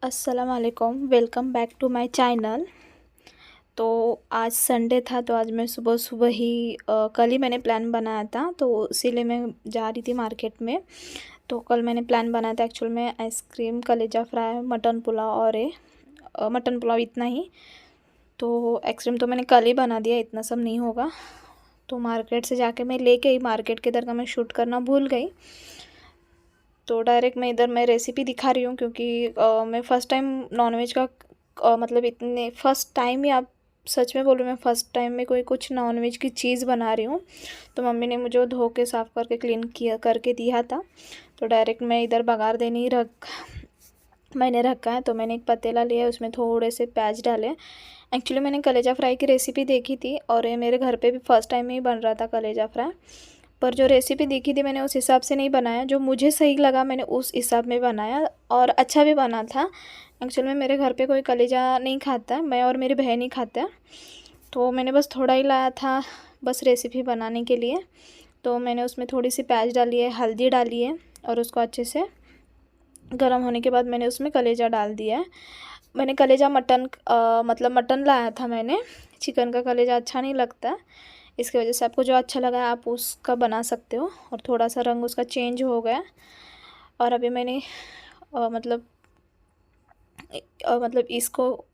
अस्सलाम वालेकुम, welcome back to my channel. तो आज संडे था तो आज मैं सुबह सुबह ही कल ही मैंने प्लान बनाया था, तो इसीलिए मैं जा रही थी मार्केट में। तो कल मैंने प्लान बनाया था एक्चुअल में आइसक्रीम, कलेजा फ्राई, मटन पुलाव और मटन पुलाव इतना ही। तो आइसक्रीम तो मैंने कल ही बना दिया, इतना सब नहीं होगा। तो मार्केट से जाके मैं लेके आई, मार्केट के इधर का मैं शूट करना भूल गई। तो डायरेक्ट मैं रेसिपी दिखा रही हूँ क्योंकि मैं फ़र्स्ट टाइम नॉनवेज का मतलब इतने फ़र्स्ट टाइम ही, आप सच में बोलूँ, मैं फ़र्स्ट टाइम में कोई कुछ नॉनवेज की चीज़ बना रही हूँ। तो मम्मी ने मुझे वो धो के साफ़ करके क्लीन किया करके दिया था। तो डायरेक्ट मैं इधर बघार देने ही मैंने रखा है। तो मैंने एक पतीला लिया, उसमें थोड़े से प्याज डाले। एक्चुअली मैंने कलेजा फ्राई की रेसिपी देखी थी और ये मेरे घर पे भी फ़र्स्ट टाइम ही बन रहा था कलेजा फ्राई। पर जो रेसिपी देखी थी मैंने उस हिसाब से नहीं बनाया, जो मुझे सही लगा मैंने उस हिसाब में बनाया और अच्छा भी बना था। एक्चुअल में मेरे घर पे कोई कलेजा नहीं खाता, मैं और मेरी बहन ही खाते हैं। तो मैंने बस थोड़ा ही लाया था, बस रेसिपी बनाने के लिए। तो मैंने उसमें थोड़ी सी प्याज डाली है, हल्दी डाली है और उसको अच्छे से गर्म होने के बाद मैंने उसमें कलेजा डाल दिया है। मैंने कलेजा मतलब मटन लाया था मैंने, चिकन का कलेजा अच्छा नहीं लगता, इसकी वजह से आपको जो अच्छा लगा आप उसका बना सकते हो। और थोड़ा सा रंग उसका चेंज हो गया और अभी मैंने मतलब इसको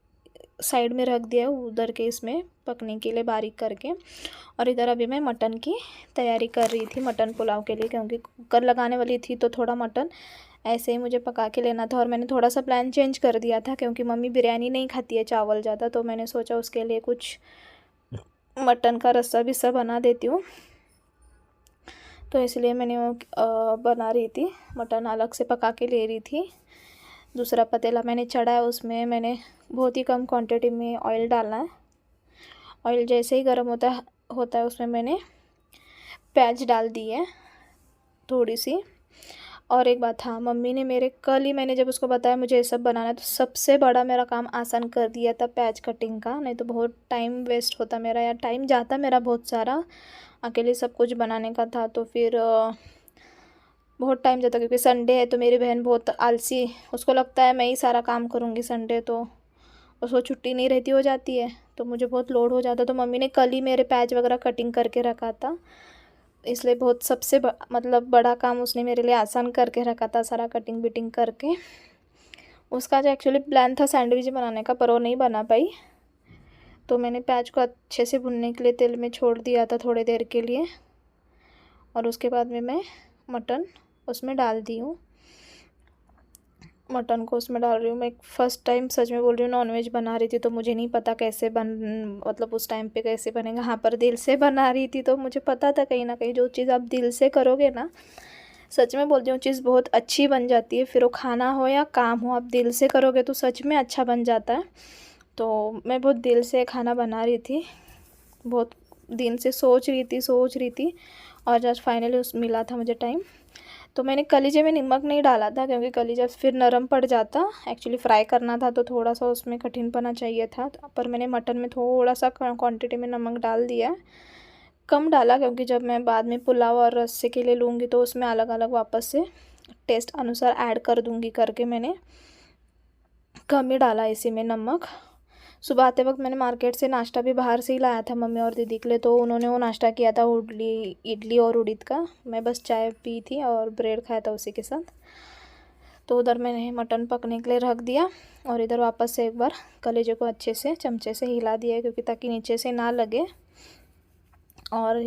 साइड में रख दिया उधर के इसमें पकने के लिए बारीक करके। और इधर अभी मैं मटन की तैयारी कर रही थी, मटन पुलाव के लिए, क्योंकि कुकर लगाने वाली थी तो थोड़ा मटन ऐसे ही मुझे पका के लेना था। और मैंने थोड़ा सा प्लान चेंज कर दिया था क्योंकि मम्मी बिरयानी नहीं खाती है चावल ज़्यादा, तो मैंने सोचा उसके लिए कुछ मटन का रस्सा बिस्सा बना देती हूँ। तो इसलिए मैंने वो बना रही थी, मटन अलग से पका के ले रही थी। दूसरा पतीला मैंने चढ़ाया, उसमें मैंने बहुत ही कम क्वांटिटी में ऑयल डालना है। ऑयल जैसे ही गर्म होता है उसमें मैंने प्याज डाल दी है थोड़ी सी। और एक बात, हाँ, मम्मी ने मेरे कल ही मैंने जब उसको बताया मुझे ये सब बनाना है तो सबसे बड़ा मेरा काम आसान कर दिया था प्याज कटिंग का। नहीं तो बहुत टाइम वेस्ट होता मेरा, या टाइम जाता मेरा बहुत सारा, अकेले सब कुछ बनाने का था। तो फिर बहुत टाइम जाता क्योंकि संडे है तो मेरी बहन बहुत आलसी, उसको लगता है मैं ही सारा काम करूँगी संडे, तो उसको छुट्टी नहीं रहती हो जाती है तो मुझे बहुत लोड हो जाता। तो मम्मी ने कल ही मेरे पैच वगैरह कटिंग करके रखा था, इसलिए बहुत मतलब बड़ा काम उसने मेरे लिए आसान करके रखा था, सारा कटिंग बिटिंग करके। उसका जो एक्चुअली प्लान था सैंडविच बनाने का, पर वो नहीं बना पाई। तो मैंने प्याज को अच्छे से भुनने के लिए तेल में छोड़ दिया था थोड़ी देर के लिए, और उसके बाद में मैं मटन उसमें डाल दी हूँ। मटन को उसमें डाल रही हूँ मैं। फ़र्स्ट टाइम सच में बोल रही हूँ नॉनवेज बना रही थी तो मुझे नहीं पता कैसे मतलब उस टाइम पे कैसे बनेगा। हाँ, पर दिल से बना रही थी तो मुझे पता था कहीं ना कहीं जो चीज़ आप दिल से करोगे ना, सच में बोलती हूँ, चीज़ बहुत अच्छी बन जाती है। फिर वो खाना हो या काम हो, आप दिल से करोगे तो सच में अच्छा बन जाता है। तो मैं बहुत दिल से खाना बना रही थी, बहुत दिन से सोच रही थी और जस्ट फाइनली उस मिला था मुझे टाइम। तो मैंने कलीजे में नमक नहीं डाला था क्योंकि कलीजा फिर नरम पड़ जाता, एक्चुअली फ्राई करना था तो थोड़ा सा उसमें कठिनपना चाहिए था। पर मैंने मटन में थोड़ा सा क्वांटिटी में नमक डाल दिया, कम डाला, क्योंकि जब मैं बाद में पुलाव और रस्से के लिए लूँगी तो उसमें अलग अलग वापस से टेस्ट अनुसार ऐड कर दूँगी करके मैंने कम ही डाला इसी में नमक। सुबह आते वक्त मैंने मार्केट से नाश्ता भी बाहर से ही लाया था मम्मी और दीदी के लिए, तो उन्होंने वो नाश्ता किया था इडली और उड़द का। मैं बस चाय पी थी और ब्रेड खाया था उसी के साथ। तो उधर मैंने मटन पकने के लिए रख दिया और इधर वापस से एक बार कलेजे को अच्छे से चमचे से हिला दिया क्योंकि ताकि नीचे से ना लगे। और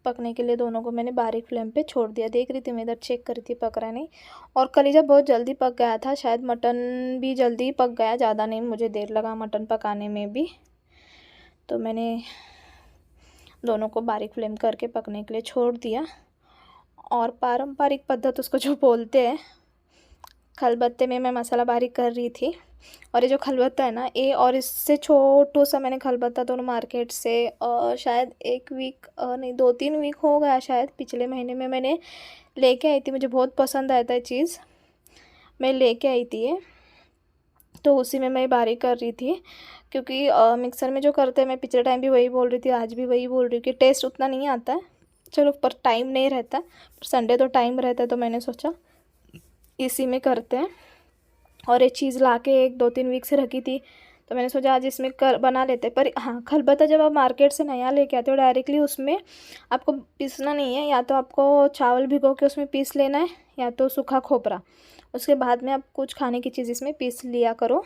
पकने के लिए दोनों को मैंने बारीक फ्लेम पे छोड़ दिया। देख रही थी मैं, इधर चेक कर रही थी पक रहा नहीं। और कलेजा बहुत जल्दी पक गया था, शायद मटन भी जल्दी पक गया, ज़्यादा नहीं, मुझे देर लगा मटन पकाने में भी। तो मैंने दोनों को बारीक फ्लेम करके पकने के लिए छोड़ दिया। और पारंपरिक पद्धत उसको जो बोलते हैं, खलबत्ते में मैं मसाला बारीक कर रही थी। और ये जो खलबत्ता है ना, ये और इससे छोटू सा मैंने खलबत्ता दोनों मार्केट से शायद 1 वीक नहीं 2-3 वीक हो गया, शायद पिछले महीने में मैंने लेके आई थी। मुझे बहुत पसंद आया था ये चीज़, मैं लेके आई थी ये। तो उसी में मैं बारीक कर रही थी क्योंकि मिक्सर में जो करते हैं, मैं पिछले टाइम भी वही बोल रही थी, आज भी वही बोल रही हूँ कि टेस्ट उतना नहीं आता है। चलो, पर टाइम नहीं रहता, पर संडे तो टाइम रहता है तो मैंने सोचा इसी में करते हैं। और एक चीज़ ला के 1-2-3 वीक से रखी थी, तो मैंने सोचा आज इसमें कर बना लेते। पर हाँ, खलबत्ता जब आप मार्केट से नया लेके आते हो डायरेक्टली उसमें आपको पीसना नहीं है, या तो आपको चावल भिगो के उसमें पीस लेना है या तो सूखा खोपरा, उसके बाद में आप कुछ खाने की चीज़ इसमें पीस लिया करो।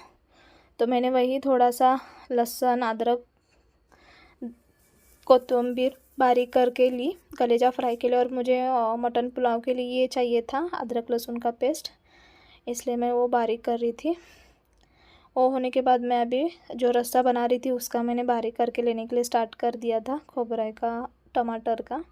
तो मैंने वही थोड़ा सा लहसुन, अदरक, कोतंबीर बारीक करके ली कलेजा फ्राई के लिए, और मुझे मटन पुलाव के लिए ये चाहिए था अदरक लहसुन का पेस्ट, इसलिए मैं वो बारीक कर रही थी। वो होने के बाद मैं अभी जो रस्सा बना रही थी उसका मैंने बारीक करके लेने के लिए स्टार्ट कर दिया था, खोबरे का, टमाटर का।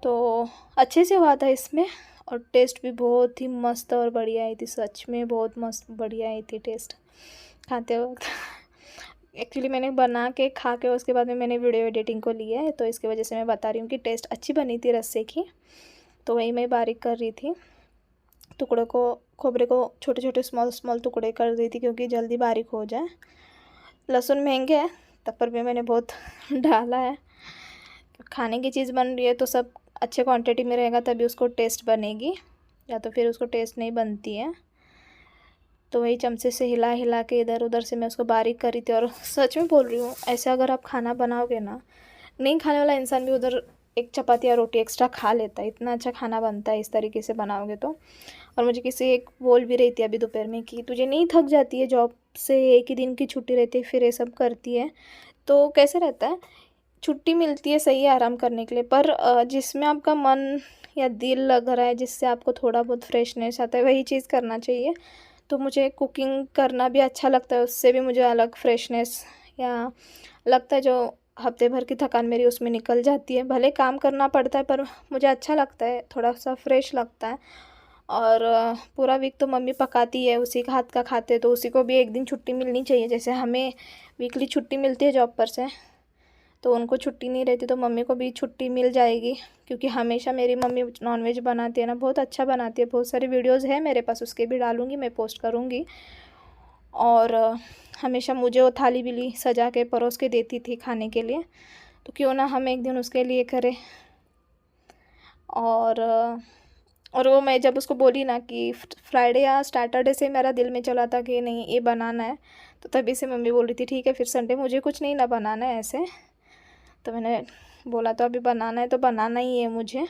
तो अच्छे से हुआ था इसमें, और टेस्ट भी बहुत ही मस्त और बढ़िया आई थी, सच में बहुत मस्त बढ़िया आई थी टेस्ट खाते वक्त। एक्चुअली मैंने बना के खा के उसके बाद में मैंने वीडियो एडिटिंग को लिया है, तो इसकी वजह से मैं बता रही हूँ कि टेस्ट अच्छी बनी थी रस्से की। तो वही मैं बारीक कर रही थी, टुकड़ों को, खोबरे को छोटे छोटे स्मॉल स्मॉल टुकड़े कर रही थी क्योंकि जल्दी बारीक हो जाए। लहसुन महंगे है तब पर भी मैंने बहुत डाला है। खाने की चीज़ बन रही है तो सब अच्छे क्वांटिटी में रहेगा तभी उसको टेस्ट बनेगी, या तो फिर उसको टेस्ट नहीं बनती है। तो वही चमचे से हिला हिला के इधर उधर से मैं उसको बारीक करी थी। और सच में बोल रही हूँ, ऐसे अगर आप खाना बनाओगे ना, नहीं खाने वाला इंसान भी उधर एक चपाती या रोटी एक्स्ट्रा खा लेता है, इतना अच्छा खाना बनता है इस तरीके से बनाओगे तो। और मुझे किसी एक बोल भी रही थी अभी दोपहर में कि तुझे नहीं थक जाती है, जॉब से एक ही दिन की छुट्टी रहती है फिर ये सब करती है, तो कैसे रहता है। छुट्टी मिलती है सही है आराम करने के लिए, पर जिसमें आपका मन या दिल लग रहा है, जिससे आपको थोड़ा बहुत फ्रेशनेस आता है, वही चीज़ करना चाहिए। तो मुझे कुकिंग करना भी अच्छा लगता है, उससे भी मुझे अलग फ्रेशनेस या लगता है, जो हफ्ते भर की थकान मेरी उसमें निकल जाती है। भले काम करना पड़ता है पर मुझे अच्छा लगता है, थोड़ा सा फ्रेश लगता है। और पूरा वीक तो मम्मी पकाती है, उसी का हाथ का खाते हैं, तो उसी को भी एक दिन छुट्टी मिलनी चाहिए। जैसे हमें वीकली छुट्टी मिलती है जॉब पर से, तो उनको छुट्टी नहीं रहती, तो मम्मी को भी छुट्टी मिल जाएगी। क्योंकि हमेशा मेरी मम्मी नॉनवेज बनाती है ना, बहुत अच्छा बनाती है, बहुत सारी वीडियोज़ है मेरे पास, उसके भी डालूँगी, मैं पोस्ट करूँगी। और हमेशा मुझे वो थाली बिली सजा के परोस के देती थी खाने के लिए, तो क्यों ना हम एक दिन उसके लिए करें। और वो मैं जब उसको बोली ना कि फ्राइडे या सैटरडे से मेरा दिल में चला था कि नहीं ये बनाना है, तो तभी से मम्मी बोल रही थी ठीक है फिर संडे मुझे कुछ नहीं ना बनाना है ऐसे। तो मैंने बोला तो अभी बनाना है तो बनाना ही है मुझे,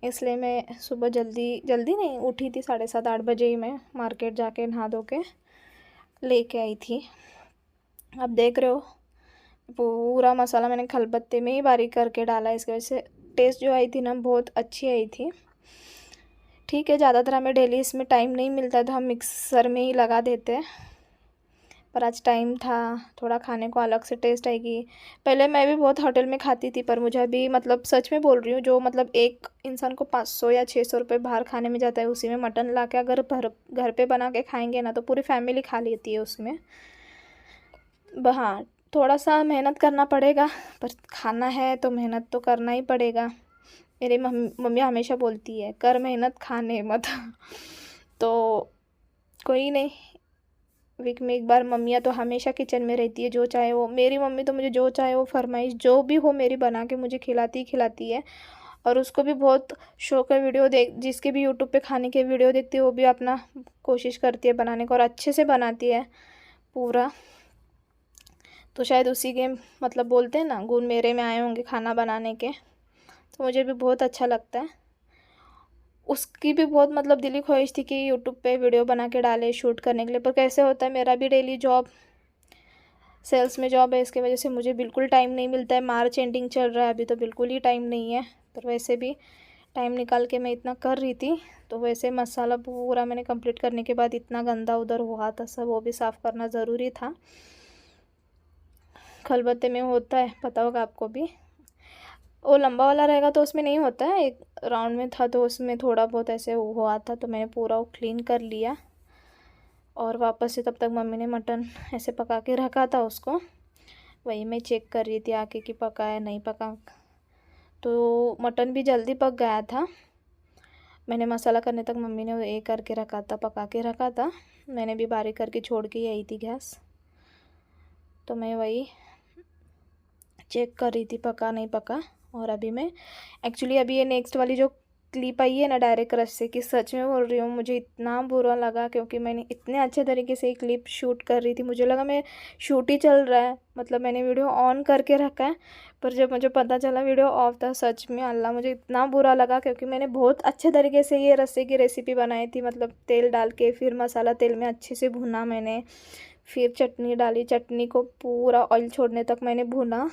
इसलिए मैं सुबह जल्दी जल्दी नहीं उठी थी, 7:30-8 बजे ही मैं मार्केट जाके नहा धो के लेके आई थी। अब देख रहे हो पूरा मसाला मैंने खलबत्ते में ही बारीक करके डाला है, इसकी वजह से टेस्ट जो आई थी ना बहुत अच्छी आई थी। ठीक है, ज़्यादातर हमें डेली इसमें टाइम नहीं मिलता तो हम मिक्सर में ही लगा देते हैं, पर आज टाइम था, थोड़ा खाने को अलग से टेस्ट आएगी। पहले मैं भी बहुत होटल में खाती थी, पर मुझे अभी मतलब सच में बोल रही हूँ, जो मतलब एक इंसान को 500 या 600 रुपये बाहर खाने में जाता है, उसी में मटन ला के अगर घर पे बना के खाएंगे ना तो पूरी फैमिली खा लेती है उसमें। हाँ, थोड़ा सा मेहनत करना पड़ेगा, पर खाना है तो मेहनत तो करना ही पड़ेगा। मेरी मम्मी हमेशा बोलती है कर मेहनत खाने मत। तो कोई नहीं, वीक में एक बार मम्मियाँ तो हमेशा किचन में रहती है, जो चाहे वो, मेरी मम्मी तो मुझे जो चाहे वो फरमाइश जो भी हो मेरी बना के मुझे खिलाती ही खिलाती है। और उसको भी बहुत शौक है, वीडियो देख, जिसके भी यूट्यूब पे खाने के वीडियो देखती है वो भी अपना कोशिश करती है बनाने को, और अच्छे से बनाती है पूरा। तो शायद उसी के मतलब बोलते हैं ना गुण मेरे में आए होंगे खाना बनाने के, तो मुझे भी बहुत अच्छा लगता है। उसकी भी बहुत मतलब दिली ख्वाहिश थी कि यूट्यूब पे वीडियो बना के डाले शूट करने के लिए, पर कैसे होता है मेरा भी डेली जॉब, सेल्स में जॉब है, इसकी वजह से मुझे बिल्कुल टाइम नहीं मिलता है। मार्च एंडिंग चल रहा है अभी, तो बिल्कुल ही टाइम नहीं है, पर वैसे भी टाइम निकाल के मैं इतना कर रही थी। तो वैसे मसाला पूरा मैंने कंप्लीट करने के बाद इतना गंदा उधर हुआ था सब, वो भी साफ़ करना ज़रूरी था। खलबत्ते में होता है, पता होगा आपको भी, वो लंबा वाला रहेगा तो उसमें नहीं होता है, एक राउंड में था तो उसमें थोड़ा बहुत ऐसे हुआ था, तो मैंने पूरा वो क्लीन कर लिया। और वापस से तब तक मम्मी ने मटन ऐसे पका के रखा था उसको, वही मैं चेक कर रही थी आके कि पका है नहीं पका। तो मटन भी जल्दी पक गया था, मैंने मसाला करने तक मम्मी ने ये करके रखा था, पका के रखा था, मैंने भी बारीक करके छोड़ के आई थी गैस। तो मैं वही चेक कर रही थी पका नहीं पका। और अभी मैं एक्चुअली अभी ये नेक्स्ट वाली जो क्लिप आई है ना डायरेक्ट रश से, कि सच में बोल रही हूँ मुझे इतना बुरा लगा, क्योंकि मैंने इतने अच्छे तरीके से क्लिप शूट कर रही थी, मुझे लगा मैं शूट ही चल रहा है, मतलब मैंने वीडियो ऑन करके रखा है, पर जब मुझे पता चला वीडियो ऑफ था, सच में अल्लाह मुझे इतना बुरा लगा, क्योंकि मैंने बहुत अच्छे तरीके से ये रस्से की रेसिपी बनाई थी, मतलब तेल डाल के, फिर मसाला तेल में अच्छे से भुना मैंने, फिर चटनी डाली, चटनी को पूरा ऑयल छोड़ने तक मैंने भुना,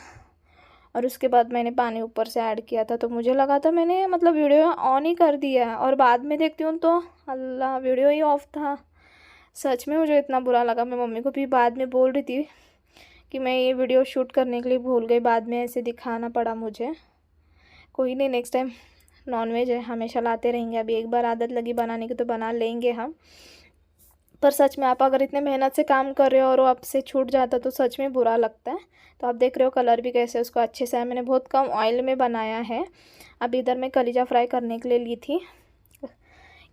और उसके बाद मैंने पानी ऊपर से ऐड किया था। तो मुझे लगा था मैंने मतलब वीडियो ऑन ही कर दिया है, और बाद में देखती हूँ तो अल्लाह वीडियो ही ऑफ था। सच में मुझे इतना बुरा लगा, मैं मम्मी को भी बाद में बोल रही थी कि मैं ये वीडियो शूट करने के लिए भूल गई, बाद में ऐसे दिखाना पड़ा मुझे। कोई नहीं, नेक्स्ट टाइम नॉनवेज है, हमेशा लाते रहेंगे, अभी एक बार आदत लगी बनाने की तो बना लेंगे हम। पर सच में आप अगर इतने मेहनत से काम कर रहे हो और वो आपसे छूट जाता तो सच में बुरा लगता है। तो आप देख रहे हो कलर भी कैसे उसको अच्छे से है, मैंने बहुत कम ऑयल में बनाया है। अब इधर मैं कलीजा फ्राई करने के लिए ली थी,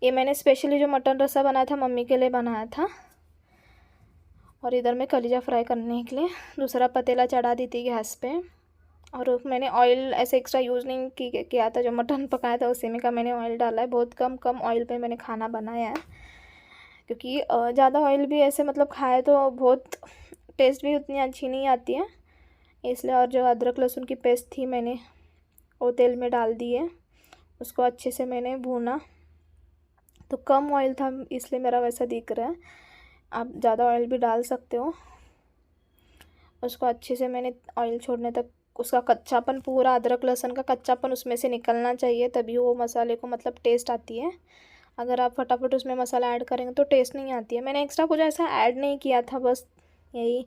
ये मैंने स्पेशली जो मटन रसा बनाया था मम्मी के लिए बनाया था। और इधर मैं कलीजा फ्राई करने के लिए दूसरा पतीला चढ़ा दी थी गैस पे, और मैंने ऑयल ऐसे एक्स्ट्रा यूज़ नहीं किया था, जो मटन पकाया था उसी में का मैंने ऑयल डाला है। बहुत कम ऑयल पे मैंने खाना बनाया है, क्योंकि ज़्यादा ऑयल भी ऐसे मतलब खाए तो बहुत टेस्ट भी उतनी अच्छी नहीं आती है, इसलिए। और जो अदरक लहसुन की पेस्ट थी मैंने वो तेल में डाल दी है, उसको अच्छे से मैंने भूना। तो कम ऑयल था इसलिए मेरा वैसा दिख रहा है, आप ज़्यादा ऑयल भी डाल सकते हो। उसको अच्छे से मैंने ऑयल छोड़ने तक, उसका कच्चापन, पूरा अदरक लहसुन का कच्चापन उसमें से निकलना चाहिए, तभी वो मसाले को मतलब टेस्ट आती है। अगर आप फटाफट उसमें मसाला ऐड करेंगे तो टेस्ट नहीं आती है। मैंने एक्स्ट्रा कुछ ऐसा ऐड नहीं किया था, बस यही,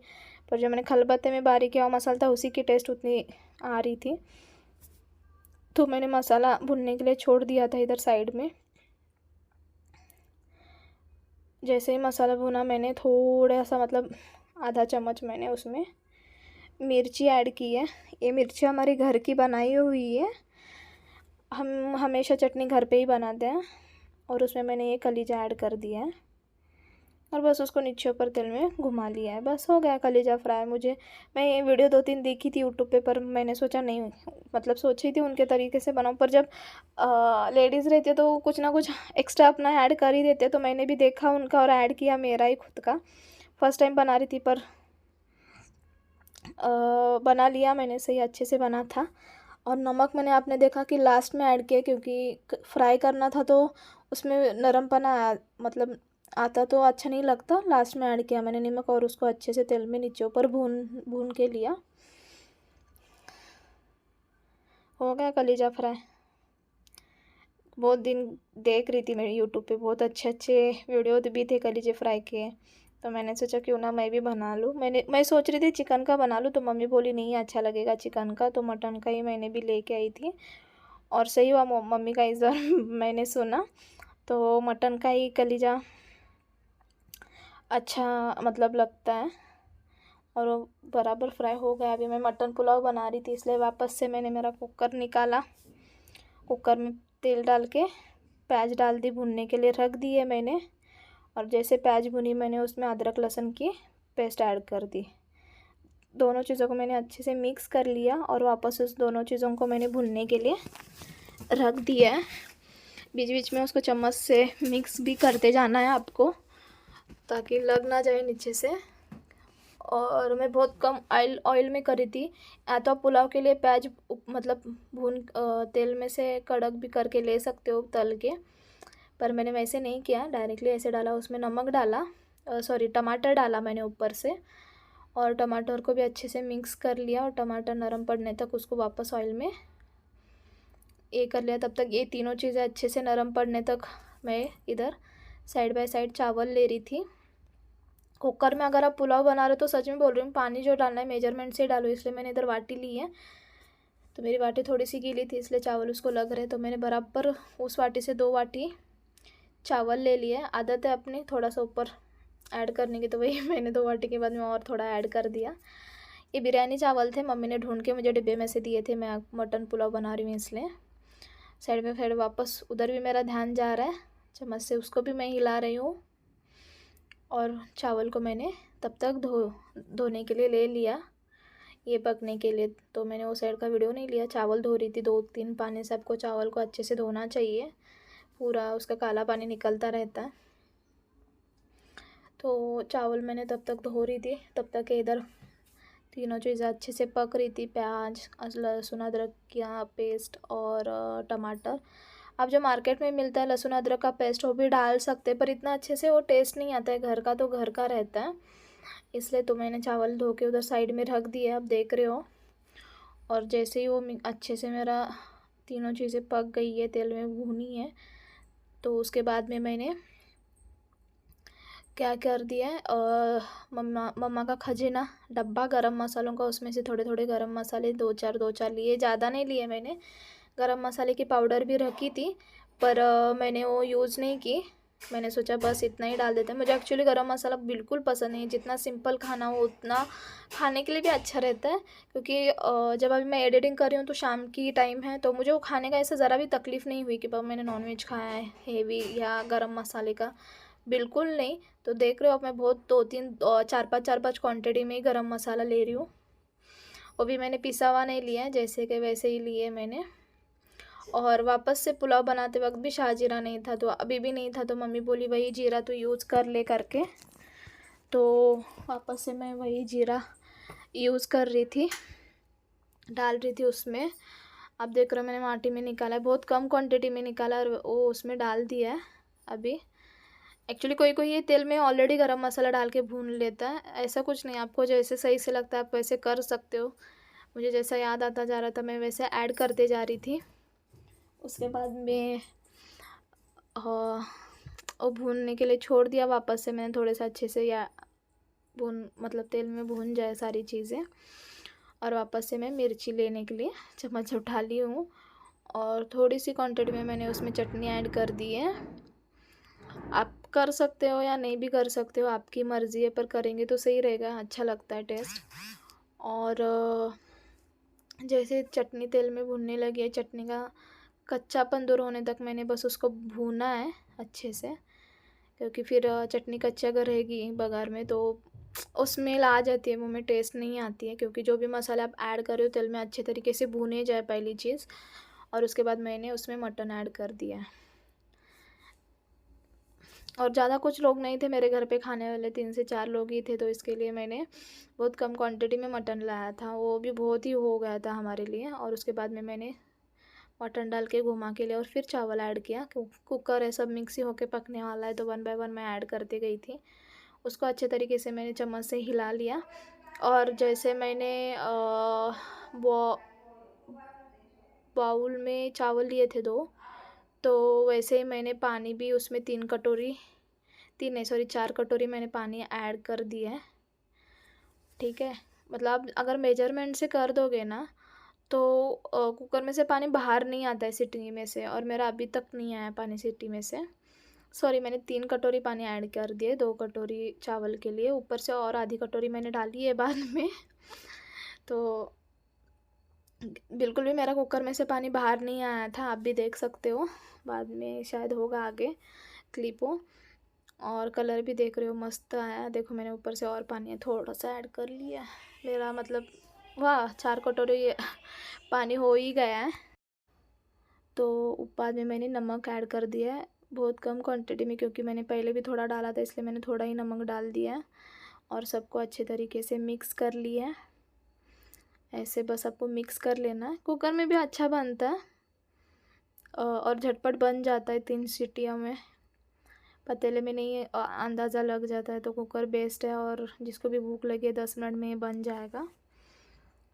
पर जो मैंने खलबत्ते में बारीक किया हुआ मसाला था उसी की टेस्ट उतनी आ रही थी। तो मैंने मसाला भुनने के लिए छोड़ दिया था इधर साइड में। जैसे ही मसाला भुना मैंने थोड़ा सा मतलब आधा चम्मच मैंने उसमें मिर्ची ऐड की है। ये मिर्ची हमारी घर की बनाई हुई है, हम हमेशा चटनी घर पे ही बनाते हैं। और उसमें मैंने ये कलीजा ऐड कर दिया है, और बस उसको नीचे ऊपर तेल में घुमा लिया है, बस हो गया कलीजा फ्राई। मैं ये वीडियो 2-3 देखी थी यूट्यूब पे, पर मैंने सोचा नहीं, मतलब सोची थी उनके तरीके से बनाऊँ, पर जब लेडीज़ रहती है तो कुछ ना कुछ एक्स्ट्रा अपना ऐड कर ही देते, तो मैंने भी देखा उनका और ऐड किया मेरा ही खुद का। फर्स्ट टाइम बना रही थी, पर बना लिया मैंने, सही अच्छे से बना था। और नमक मैंने आपने देखा कि लास्ट में ऐड किया, क्योंकि फ्राई करना था तो उसमें नरमपना मतलब आता तो अच्छा नहीं लगता। लास्ट में ऐड किया मैंने नमक, और उसको अच्छे से तेल में नीचे ऊपर भून के लिया। हो गया कलीजा फ्राई। बहुत दिन देख रही थी मैं यूट्यूब पे, बहुत अच्छे अच्छे वीडियो भी थे कलीजे फ्राई के, तो मैंने सोचा क्यों ना मैं भी बना लूँ। मैं सोच रही थी चिकन का बना लूँ, तो मम्मी बोली नहीं अच्छा लगेगा चिकन का, तो मटन का ही मैंने भी लेके आई थी। और सही हुआ मम्मी का इस बार मैंने सुना, तो मटन का ही कलीजा अच्छा मतलब लगता है। और वो बराबर फ्राई हो गया। अभी मैं मटन पुलाव बना रही थी, इसलिए वापस से मैंने मेरा कुकर निकाला, कुकर में तेल डाल के प्याज डाल दी, भुनने के लिए रख दी है मैंने। और जैसे प्याज भुनी मैंने उसमें अदरक लहसुन की पेस्ट ऐड कर दी। दोनों चीज़ों को मैंने अच्छे से मिक्स कर लिया, और वापस उस दोनों चीज़ों को मैंने भुनने के लिए रख दिया है। बीच बीच में उसको चम्मच से मिक्स भी करते जाना है आपको, ताकि लग ना जाए नीचे से। और मैं बहुत कम ऑयल में करी थी। या तो आप पुलाव के लिए प्याज मतलब भून तेल में से कड़क भी करके ले सकते हो तल के, पर मैंने वैसे नहीं किया, डायरेक्टली ऐसे डाला। उसमें नमक डाला, सॉरी टमाटर डाला मैंने ऊपर से, और टमाटर को भी अच्छे से मिक्स कर लिया, और टमाटर नरम पड़ने तक उसको वापस ऑयल में ये कर लिया। तब तक ये तीनों चीज़ें अच्छे से नरम पड़ने तक मैं इधर साइड बाय साइड चावल ले रही थी। कुकर में अगर आप पुलाव बना रहे हो तो सच में बोल रही हूँ, पानी जो डालना है मेजरमेंट से डालो, इसलिए मैंने इधर वाटी ली है। तो मेरी वाटी थोड़ी सी गीली थी, इसलिए चावल उसको लग रहे, तो मैंने बराबर उस वाटी से 2 वाटी चावल ले लिए। आदत है अपनी थोड़ा सा ऊपर ऐड करने की, तो वही मैंने 2 वाटी के बाद में और थोड़ा ऐड कर दिया। ये बिरयानी चावल थे, मम्मी ने ढूंढ के मुझे डिब्बे में से दिए थे, मैं मटन पुलाव बना रही हूँ इसलिए। साइड में फिर वापस उधर भी मेरा ध्यान जा रहा है चम्मच से, उसको भी मैं हिला रही हूँ। और चावल को मैंने तब तक धोने के लिए ले लिया। ये पकने के लिए। तो मैंने वो साइड का वीडियो नहीं लिया। चावल धो रही थी 2-3 पानी से। आपको चावल को अच्छे से धोना चाहिए, पूरा उसका काला पानी निकलता रहता है। तो चावल मैंने तब तक धो रही थी, तब तक इधर तीनों चीज़ें अच्छे से पक रही थी। प्याज, लहसुन अदरक का पेस्ट और टमाटर। अब जो मार्केट में मिलता है लहसुन अदरक का पेस्ट, वो भी डाल सकते हैं, पर इतना अच्छे से वो टेस्ट नहीं आता है। घर का तो घर का रहता है, इसलिए तो मैंने चावल धो के उधर साइड में रख दिए, आप देख रहे हो। और जैसे ही वो अच्छे से मेरा तीनों चीज़ें पक गई है, तेल में भूनी है, तो उसके बाद में मैंने क्या कर दिया है, मम्मा का खजीना डब्बा गरम मसालों का, उसमें से थोड़े थोड़े गरम मसाले दो चार लिए, ज़्यादा नहीं लिए मैंने। गरम मसाले की पाउडर भी रखी थी, पर मैंने वो यूज़ नहीं की। मैंने सोचा बस इतना ही डाल देते हैं। मुझे एक्चुअली गरम मसाला बिल्कुल पसंद नहीं। जितना सिंपल खाना हो उतना खाने के लिए भी अच्छा रहता है, क्योंकि जब अभी मैं एडिटिंग कर रही हूँ तो शाम की टाइम है, तो मुझे वो खाने का ऐसा ज़रा भी तकलीफ़ नहीं हुई कि बाबा मैंने नॉनवेज खाया है हेवी या गरम मसाले का, बिल्कुल नहीं। तो देख रहे हो, अब मैं बहुत 2-3 4-5 क्वान्टिटी में ही गरम मसाला ले रही हूँ। वो भी मैंने पिसा हुआ नहीं लिया है, जैसे कि वैसे ही लिए मैंने। और वापस से पुलाव बनाते वक्त भी शाहजीरा नहीं था, तो अभी भी नहीं था, तो मम्मी बोली वही जीरा तो यूज़ कर ले करके। तो वापस से मैं वही जीरा यूज़ कर रही थी, डाल रही थी उसमें। अब देख रहे हो मैंने माटी में निकाला है, बहुत कम क्वांटिटी में निकाला और वो उसमें डाल दिया है अभी। एक्चुअली कोई कोई ये तेल में ऑलरेडी गरम मसाला डाल के भून लेता है, ऐसा कुछ नहीं। आपको जैसे सही से लगता है आप वैसे कर सकते हो। मुझे जैसा याद आता जा रहा था मैं वैसे ऐड करते जा रही थी। उसके बाद में वो भूनने के लिए छोड़ दिया। वापस से मैंने थोड़े से अच्छे से या मतलब तेल में भून जाए सारी चीज़ें। और वापस से मैं मिर्ची लेने के लिए चम्मच उठा ली हूँ, और थोड़ी सी क्वांटिटी में मैंने उसमें चटनी ऐड कर दी है। आप कर सकते हो या नहीं भी कर सकते हो, आपकी मर्ज़ी है, पर करेंगे तो सही रहेगा, अच्छा लगता है टेस्ट। और जैसे चटनी तेल में भुनने लगी है, चटनी का कच्चापन दूर होने तक मैंने बस उसको भूना है अच्छे से, क्योंकि फिर चटनी कच्चा अगर रहेगी बघार में तो स्मेल आ जाती है, मुँह में टेस्ट नहीं आती है। क्योंकि जो भी मसाले आप ऐड कर रहे हो तेल में अच्छे तरीके से भुने जाए पहली चीज़, और उसके बाद मैंने उसमें मटन ऐड कर दिया है। और ज़्यादा कुछ लोग नहीं थे मेरे घर पे खाने वाले, 3 से 4 लोग ही थे, तो इसके लिए मैंने बहुत कम क्वांटिटी में मटन लाया था, वो भी बहुत ही हो गया था हमारे लिए। और उसके बाद में मैंने मटन डाल के घुमा के लिया और फिर चावल ऐड किया। कुकर है, सब मिक्स ही होके पकने वाला है, तो 1 बाय 1 मैं ऐड करती गई थी। उसको अच्छे तरीके से मैंने चम्मच से हिला लिया। और जैसे मैंने वो बाउल में चावल लिए थे 2, तो वैसे ही मैंने पानी भी उसमें 4 कटोरी मैंने पानी ऐड कर दिया है। ठीक है, मतलब अगर मेजरमेंट से कर दोगे ना तो कुकर में से पानी बाहर नहीं आता है सीटी में से, और मेरा अभी तक नहीं आया पानी सीटी में से। सॉरी, मैंने 3 कटोरी पानी ऐड कर दिए 2 कटोरी चावल के लिए, ऊपर से और आधी कटोरी मैंने डाली है बाद में। तो बिल्कुल भी मेरा कुकर में से पानी बाहर नहीं आया था, आप भी देख सकते हो, बाद में शायद होगा आगे क्लिप हो। और कलर भी देख रहे हो मस्त आया। देखो मैंने ऊपर से और पानी थोड़ा सा ऐड कर लिया, मेरा मतलब वाह 4 कटोरी पानी हो ही गया है। तो बाद में मैंने नमक ऐड कर दिया है बहुत कम क्वांटिटी में, क्योंकि मैंने पहले भी थोड़ा डाला था, इसलिए मैंने थोड़ा ही नमक डाल दिया है। और सबको अच्छे तरीके से मिक्स कर लिया है। ऐसे बस आपको मिक्स कर लेना है। कुकर में भी अच्छा बनता है और झटपट बन जाता है 3 सीटियों में। पतीले में नहीं अंदाज़ा लग जाता है, तो कुकर बेस्ट है, और जिसको भी भूख लगे 10 मिनट में बन जाएगा।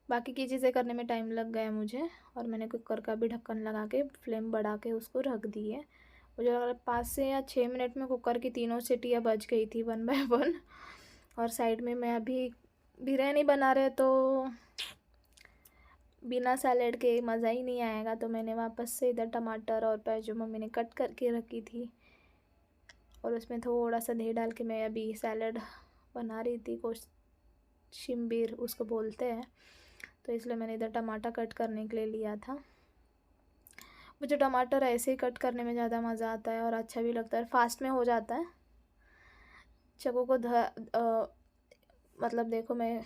बाकी की चीज़ें करने में टाइम लग गया मुझे, और मैंने कुकर का भी ढक्कन लगा के फ्लेम बढ़ा के उसको रख दी है। मुझे लगा 5 से या 6 मिनट में कुकर की तीनों सीटियाँ बज गई थी 1 बाय 1। और साइड में मैं अभी बिरयानी बना रहे, तो बिना सैलेड के मज़ा ही नहीं आएगा, तो मैंने वापस से इधर टमाटर और प्याज जो मम्मी ने कट करके रखी थी, और उसमें थोड़ा सा दही डाल के मैं अभी सैलेड बना रही थी। कोशिम्बीर उसको बोलते हैं, तो इसलिए मैंने इधर टमाटर कट करने के लिए लिया था। मुझे टमाटर ऐसे ही कट करने में ज़्यादा मज़ा आता है और अच्छा भी लगता है, फास्ट में हो जाता है। चक्कू को मतलब देखो मैं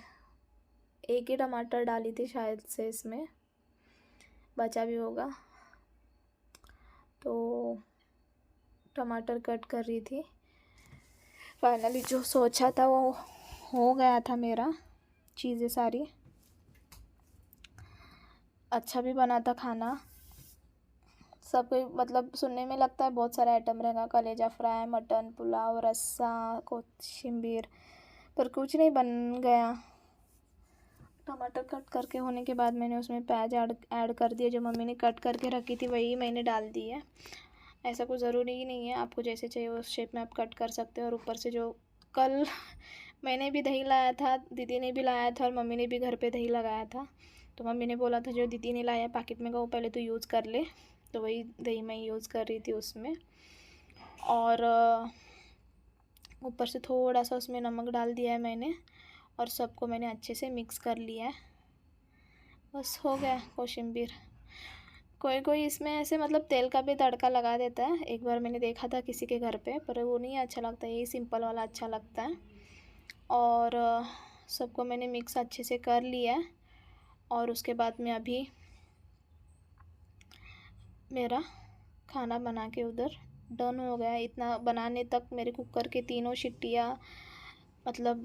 एक ही टमाटर डाली थी शायद से, इसमें बचा भी होगा। तो टमाटर कट कर रही थी। फाइनली जो सोचा था वो हो गया था मेरा, चीज़ें सारी। अच्छा भी बना था खाना। सब कोई मतलब सुनने में लगता है बहुत सारा आइटम रहेगा, कलेजा फ्राई, मटन, पुलाव, रस्सा, कोशिम्बीर, पर कुछ नहीं बन गया। टमाटर कट करके होने के बाद मैंने उसमें प्याज ऐड कर दिया। जो मम्मी ने कट करके रखी थी वही मैंने डाल दी है। ऐसा कुछ ज़रूरी ही नहीं है, आपको जैसे चाहिए उस शेप में आप कट कर सकते हो। और ऊपर से जो कल मैंने भी दही लाया था, दीदी ने भी लाया था और मम्मी ने भी घर पे दही लगाया था। तो मम्मी ने बोला था जो दीदी ने लाया पैकेट में का वो पहले तो यूज़ कर ले, तो वही दही मैं यूज़ कर रही थी उसमें। और ऊपर से थोड़ा सा उसमें नमक डाल दिया है मैंने, और सबको मैंने अच्छे से मिक्स कर लिया है। बस हो गया कोशिम्बीर। कोई कोई इसमें ऐसे मतलब तेल का भी तड़का लगा देता है। एक बार मैंने देखा था किसी के घर पे, पर वो नहीं अच्छा लगता, यही सिंपल वाला अच्छा लगता है। और सबको मैंने मिक्स अच्छे से कर लिया है। और उसके बाद में अभी मेरा खाना बना के उधर डन हो गया। इतना बनाने तक मेरे कुकर के तीनों सीटियाँ मतलब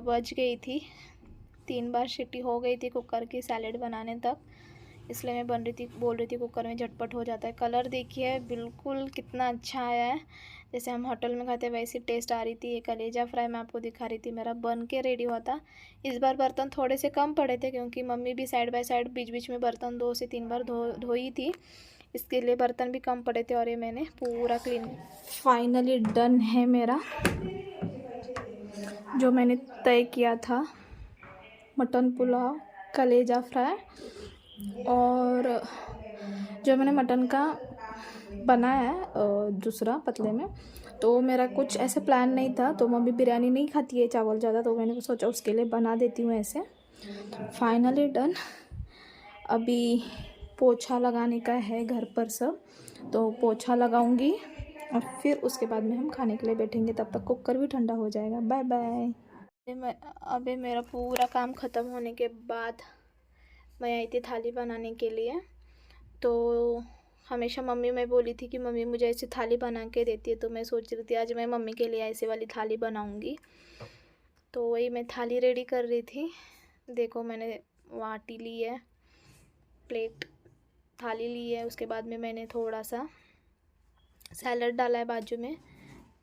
बज गई थी। 3 बार सीटी हो गई थी कुकर की सैलेड बनाने तक, इसलिए मैं बोल रही थी कुकर में झटपट हो जाता है। कलर देखिए बिल्कुल कितना अच्छा आया है, जैसे हम होटल में खाते वैसी टेस्ट आ रही थी। ये कलेजा फ्राई मैं आपको दिखा रही थी, मेरा बन के रेडी हुआ था। इस बार बर्तन थोड़े से कम पड़े थे क्योंकि मम्मी भी साइड बाय साइड बीच बीच में बर्तन 2 से 3 बार धोई थी, इसके लिए बर्तन भी कम पड़े थे। और ये मैंने पूरा क्लीन। फाइनली डन है मेरा जो मैंने तय किया था, मटन पुलाव, कलेजा फ्राई। और जो मैंने मटन का बनाया है दूसरा पतले में, तो मेरा कुछ ऐसे प्लान नहीं था। तो मम्मी बिरयानी नहीं खाती है चावल ज़्यादा, तो मैंने सोचा उसके लिए बना देती हूँ ऐसे। Finally done. अभी पोछा लगाने का है घर पर सब, तो पोछा लगाऊंगी और फिर उसके बाद में हम खाने के लिए बैठेंगे। तब तक कुकर भी ठंडा हो जाएगा। Bye bye. अभी मेरा पूरा काम ख़त्म होने के बाद मैं आई थी थाली बनाने के लिए। तो हमेशा मम्मी मैं बोली थी कि मम्मी मुझे ऐसी थाली बना के देती है, तो मैं सोच रही थी आज मैं मम्मी के लिए ऐसे वाली थाली बनाऊंगी। तो वही मैं थाली रेडी कर रही थी। देखो मैंने वाटी ली है, प्लेट, थाली ली है। उसके बाद में मैंने थोड़ा सा सैलड डाला है बाजू में।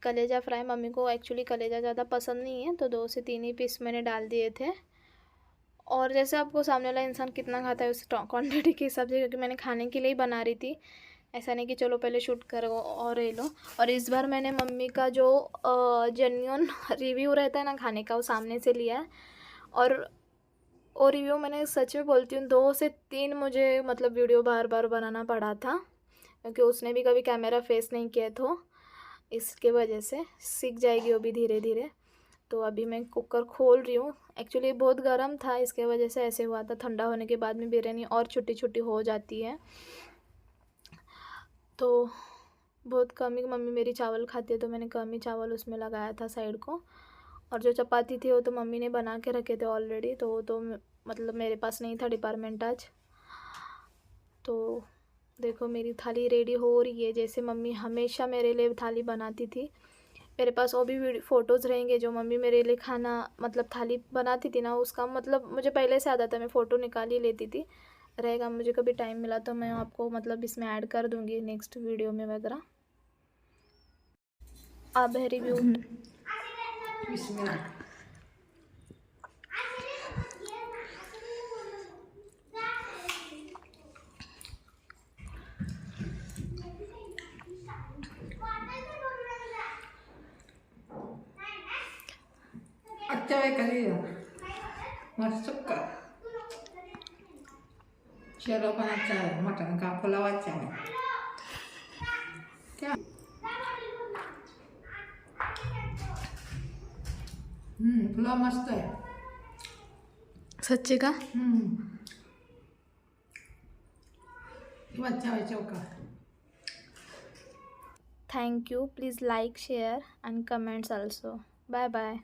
कलेजा फ्राई, मम्मी को एक्चुअली कलेजा ज़्यादा पसंद नहीं है, तो 2 से 3 ही पीस मैंने डाल दिए थे। और जैसे आपको सामने वाला इंसान कितना खाता है उस क्वान्टिटी के हिसाब से, क्योंकि मैंने खाने के लिए ही बना रही थी, ऐसा नहीं कि चलो पहले शूट करो और ये लो। और इस बार मैंने मम्मी का जो जेन्युइन रिव्यू रहता है ना खाने का, वो सामने से लिया है। और रिव्यू मैंने सच में बोलती हूँ 2 से 3 मुझे मतलब वीडियो बार बार बनाना पड़ा था, क्योंकि उसने भी कभी कैमरा फेस नहीं किया, तो इसके वजह से सीख जाएगी वो भी धीरे धीरे। तो अभी मैं कुकर खोल रही हूँ। एक्चुअली बहुत गर्म था, इसके वजह से ऐसे हुआ था। ठंडा होने के बाद में बिरयानी और छोटी छोटी हो जाती है। तो बहुत कम ही मम्मी मेरी चावल खाती है, तो मैंने कम ही चावल उसमें लगाया था साइड को। और जो चपाती थी वो तो मम्मी ने बना के रखे थे ऑलरेडी, तो वो तो मतलब मेरे पास नहीं था डिपार्टमेंट आज। तो देखो मेरी थाली रेडी हो रही है, जैसे मम्मी हमेशा मेरे लिए थाली बनाती थी। मेरे पास वो भी फ़ोटोज़ रहेंगे जो मम्मी मेरे लिए खाना मतलब थाली बनाती थी ना, उसका मतलब मुझे पहले से आता था, मैं फ़ोटो निकाल ही लेती थी। रहेगा, मुझे कभी टाइम मिला तो मैं आपको मतलब इसमें ऐड कर दूँगी नेक्स्ट वीडियो में वगैरह। अब है रिव्यू। अच्छा है करिए मस्त का। चलो पण अच्छा है, मटन का पुलाव अच्छा है क्या। पुलाव मस्त है सच्चे का। अच्छा है चौका। Thank you, please like, share and comments also. Bye bye.